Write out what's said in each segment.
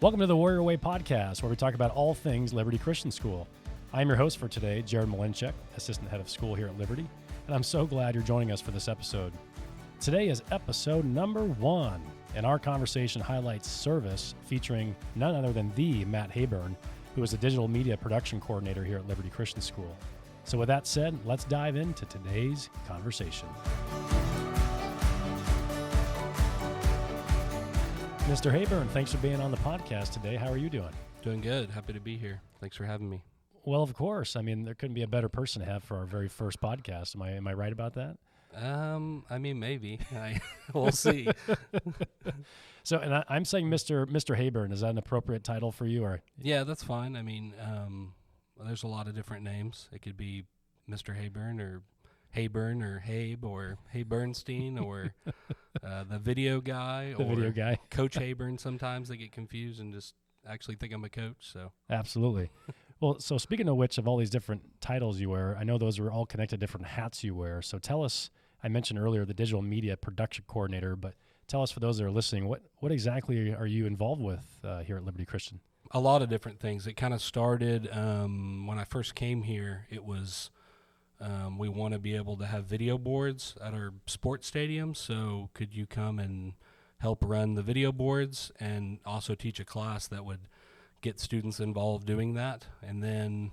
Welcome to the Warrior Way podcast, where we talk about all things Liberty Christian School. I'm your host for today, Jared Mlyncyzk, Assistant Head of School here at Liberty, and I'm so glad you're joining us for this episode. Today is episode number 1, and our conversation highlights service featuring none other than the Matt Habern, who is a digital media production coordinator here at Liberty Christian School. So with that said, let's dive into today's conversation. Mr. Habern, thanks for being on the podcast today. How are you doing? Doing good. Happy to be here. Thanks for having me. Well, of course. I mean, there couldn't be a better person to have for our very first podcast. Am I right about that? Maybe. We'll see. So, and I'm saying Mr. Habern. Is that an appropriate title for you, or? Yeah, that's fine. I mean, there's a lot of different names. It could be Mr. Habern or Habe or Hay Bernstein or the video guy Coach Habern. Sometimes they get confused and just actually think I'm a coach. So absolutely. Well, so speaking of which, of all these different titles you wear, I know those are all connected to different hats you wear. So tell us, I mentioned earlier the digital media production coordinator, but tell us, for those that are listening, what exactly are you involved with here at Liberty Christian? A lot of different things. It kind of started when I first came here. It was we want to be able to have video boards at our sports stadiums, so could you come and help run the video boards and also teach a class that would get students involved doing that? And then,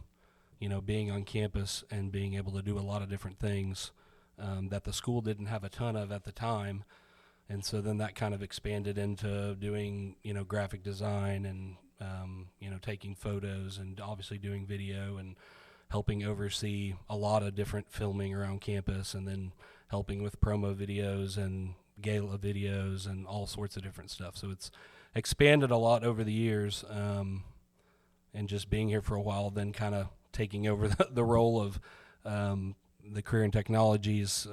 being on campus and being able to do a lot of different things that the school didn't have a ton of at the time. And so then that kind of expanded into doing, graphic design and, taking photos and obviously doing video and helping oversee a lot of different filming around campus, and then helping with promo videos and gala videos and all sorts of different stuff. So it's expanded a lot over the years, and just being here for a while, then kind of taking over the role of the career and technologies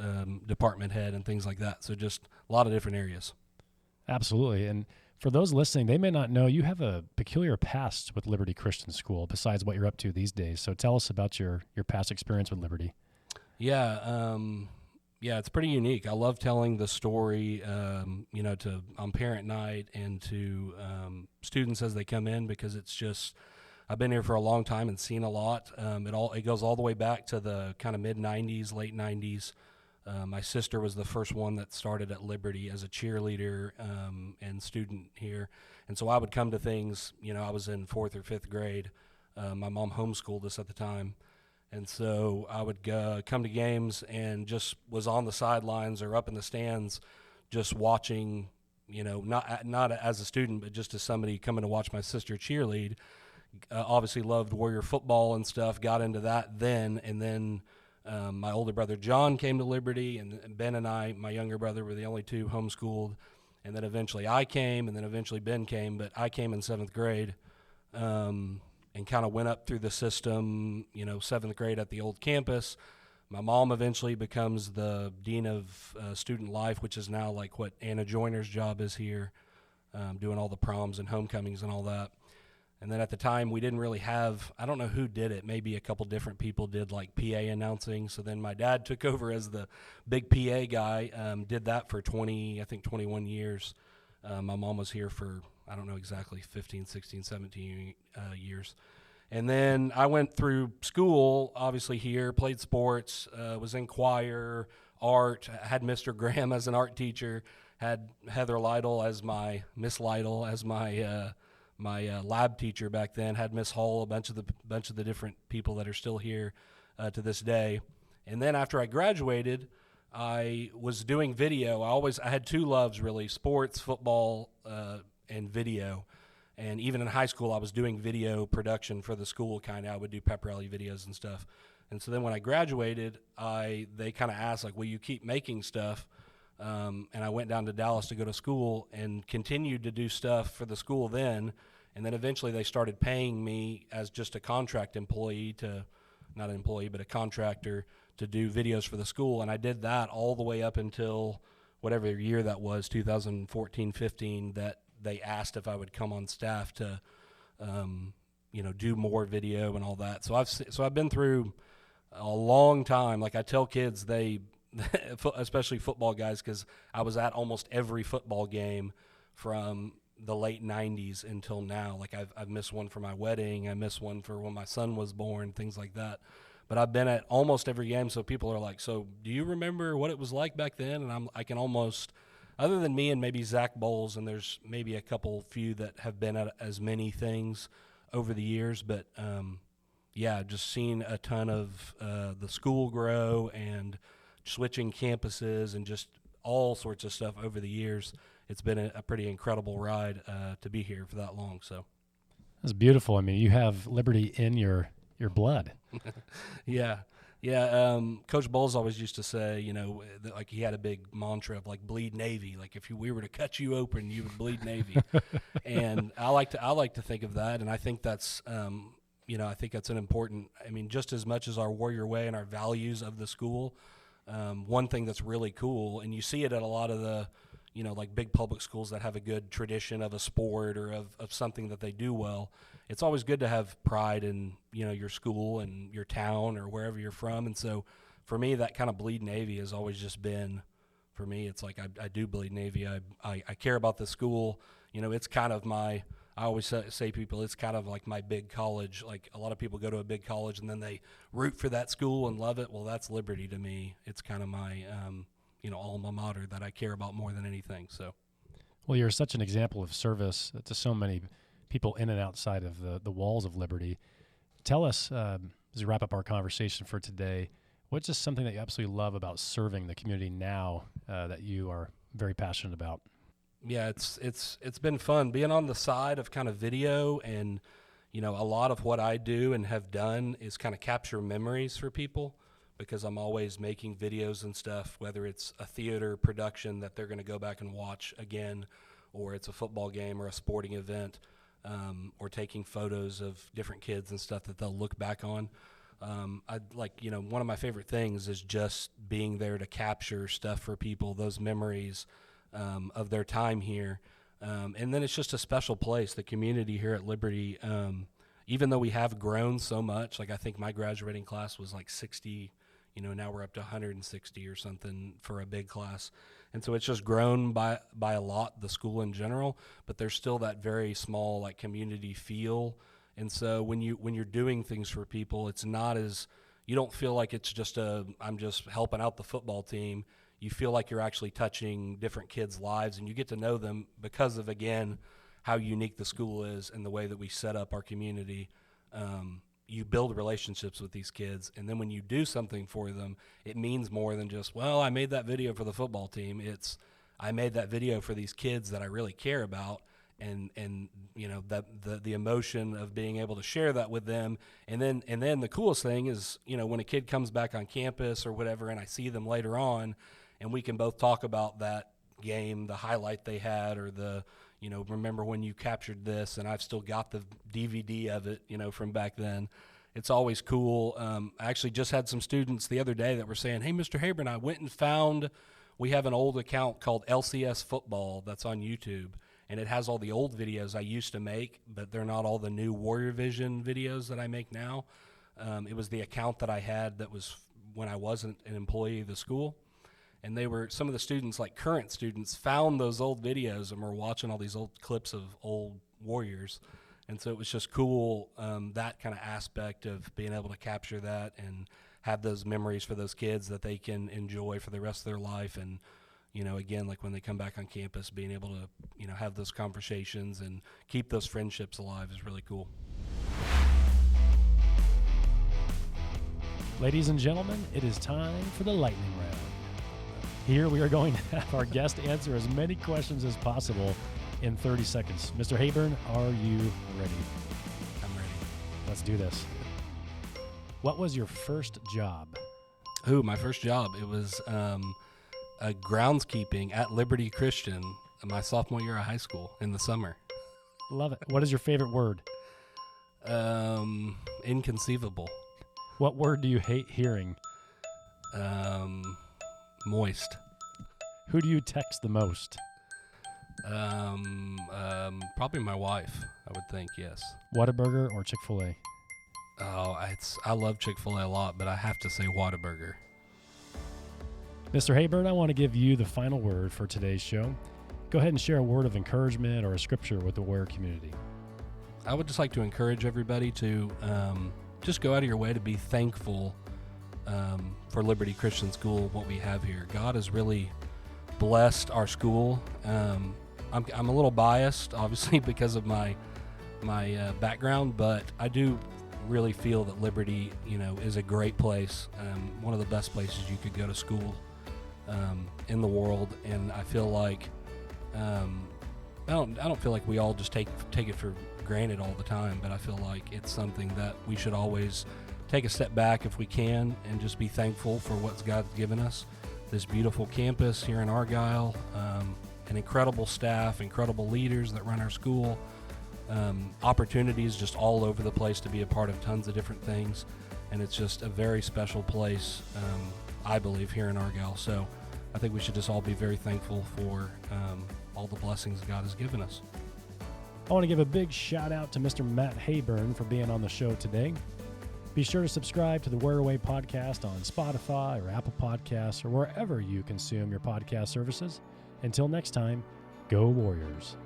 department head and things like that. So just a lot of different areas. Absolutely. And for those listening, they may not know you have a peculiar past with Liberty Christian School besides what you're up to these days. So tell us about your past experience with Liberty. Yeah, it's pretty unique. I love telling the story, on parent night and to students as they come in, because it's just, I've been here for a long time and seen a lot. It goes all the way back to the kind of mid-'90s, late '90s. My sister was the first one that started at Liberty as a cheerleader and student here. And so I would come to things, I was in 4th or 5th grade. My mom homeschooled us at the time. And so I would come to games and just was on the sidelines or up in the stands just watching, not as a student, but just as somebody coming to watch my sister cheerlead. Obviously loved Warrior football and stuff, got into that then, and then my older brother John came to Liberty, and Ben and I, my younger brother, were the only two homeschooled, and then eventually I came, and then eventually Ben came, but I came in 7th grade and kind of went up through the system, 7th grade at the old campus. My mom eventually becomes the dean of student life, which is now like what Anna Joyner's job is here, doing all the proms and homecomings and all that. And then at the time, we didn't really have, I don't know who did it, maybe a couple different people did like PA announcing. So then my dad took over as the big PA guy, did that for 21 years. My mom was here for, I don't know exactly, 15, 16, 17 years. And then I went through school, obviously here, played sports, was in choir, art, had Mr. Graham as an art teacher, had Heather Lytle as Miss Lytle as my lab teacher back then, had Miss Hall, a bunch of the different people that are still here to this day. And then after I graduated, I was doing video. I had two loves really: sports, football, and video. And even in high school, I was doing video production for the school. I would do pep rally videos and stuff. And so then when I graduated, they kind of asked, like, will you keep making stuff? And I went down to Dallas to go to school and continued to do stuff for the school then. And then eventually they started paying me as just a contract employee not an employee, but a contractor to do videos for the school. And I did that all the way up until whatever year that was, 2014, 15, that they asked if I would come on staff to, do more video and all that. So I've been through a long time. Like I tell kids, especially football guys, because I was at almost every football game from the late 90s until now. Like I've missed one for my wedding. I missed one for when my son was born, things like that. But I've been at almost every game. So people are like, so do you remember what it was like back then? And I can almost, other than me and maybe Zach Bowles, and there's maybe a few that have been at as many things over the years. But yeah, just seen a ton of the school grow and switching campuses and just all sorts of stuff over the years. It's been a pretty incredible ride to be here for that long. So That's beautiful. I mean, you have Liberty in your blood. Yeah. Coach Bowles always used to say, you know, that, like, he had a big mantra of like bleed Navy. Like if we were to cut you open, you would bleed Navy. And I like to think of that. And I think that's, I think that's an important, just as much as our Warrior Way and our values of the school, one thing that's really cool, and you see it at a lot of the, like big public schools that have a good tradition of a sport or of something that they do well. It's always good to have pride in, your school and your town or wherever you're from. And so for me, that kind of bleed Navy has always just been, for me, it's like I do bleed Navy. I care about the school. It's kind of I always say people, it's kind of like my big college. Like a lot of people go to a big college and then they root for that school and love it. Well, that's Liberty to me. It's kind of my, alma mater that I care about more than anything. So, well, you're such an example of service to so many people in and outside of the walls of Liberty. Tell us, as we wrap up our conversation for today, what's just something that you absolutely love about serving the community now that you are very passionate about? Yeah, it's been fun being on the side of kind of video, and a lot of what I do and have done is kind of capture memories for people, because I'm always making videos and stuff, whether it's a theater production that they're going to go back and watch again, or it's a football game or a sporting event, or taking photos of different kids and stuff that they'll look back on. One of my favorite things is just being there to capture stuff for people, those memories of their time here. And then it's just a special place, the community here at Liberty. Even though we have grown so much, like I think my graduating class was like 60, now we're up to 160 or something for a big class. And so it's just grown by a lot, the school in general, but there's still that very small like community feel. And so when you're doing things for people, it's not as, you don't feel like it's just I'm just helping out the football team. You feel like you're actually touching different kids' lives, and you get to know them because of, again, how unique the school is and the way that we set up our community. You build relationships with these kids, and then when you do something for them, it means more than just, well, I made that video for the football team. It's, I made that video for these kids that I really care about, and that the emotion of being able to share that with them. And then the coolest thing is, when a kid comes back on campus or whatever, and I see them later on, and we can both talk about that game, the highlight they had, or the, remember when you captured this, and I've still got the DVD of it, from back then. It's always cool. I actually just had some students the other day that were saying, hey, Mr. Habern, I went and found, we have an old account called LCS Football that's on YouTube, and it has all the old videos I used to make, but they're not all the new Warrior Vision videos that I make now. It was the account that I had that was when I wasn't an employee of the school. And they were, some of the students, like current students, found those old videos and were watching all these old clips of old Warriors. And so it was just cool, that kind of aspect of being able to capture that and have those memories for those kids that they can enjoy for the rest of their life. And, again, like when they come back on campus, being able to, have those conversations and keep those friendships alive is really cool. Ladies and gentlemen, it is time for the lightning round. Here we are going to have our guest answer as many questions as possible in 30 seconds. Mr. Habern, are you ready? I'm ready. Let's do this. What was your first job? Ooh, my first job. It was a groundskeeping at Liberty Christian my sophomore year of high school in the summer. Love it. What is your favorite word? Inconceivable. What word do you hate hearing? Moist. Who do you text the most? Probably my wife, I would think, yes. Whataburger or Chick-fil-A? Oh, I love Chick-fil-A a lot, but I have to say Whataburger. Mr. Habern, I want to give you the final word for today's show. go ahead and share a word of encouragement or a scripture with the Warrior community. I would just like to encourage everybody to just go out of your way to be thankful for Liberty Christian School, what we have here. God has really blessed our school. I'm a little biased, obviously, because of my background, but I do really feel that Liberty, is a great place, one of the best places you could go to school in the world. And I feel like I don't feel like we all just take it for granted all the time, but I feel like it's something that we should always take a step back if we can and just be thankful for what God's given us. This beautiful campus here in Argyle, an incredible staff, incredible leaders that run our school, opportunities just all over the place to be a part of tons of different things, and it's just a very special place, I believe, here in Argyle. So I think we should just all be very thankful for all the blessings God has given us. I want to give a big shout out to Mr. Matt Habern for being on the show today. Be sure to subscribe to the Warrior Way podcast on Spotify or Apple Podcasts or wherever you consume your podcast services. Until next time, go Warriors.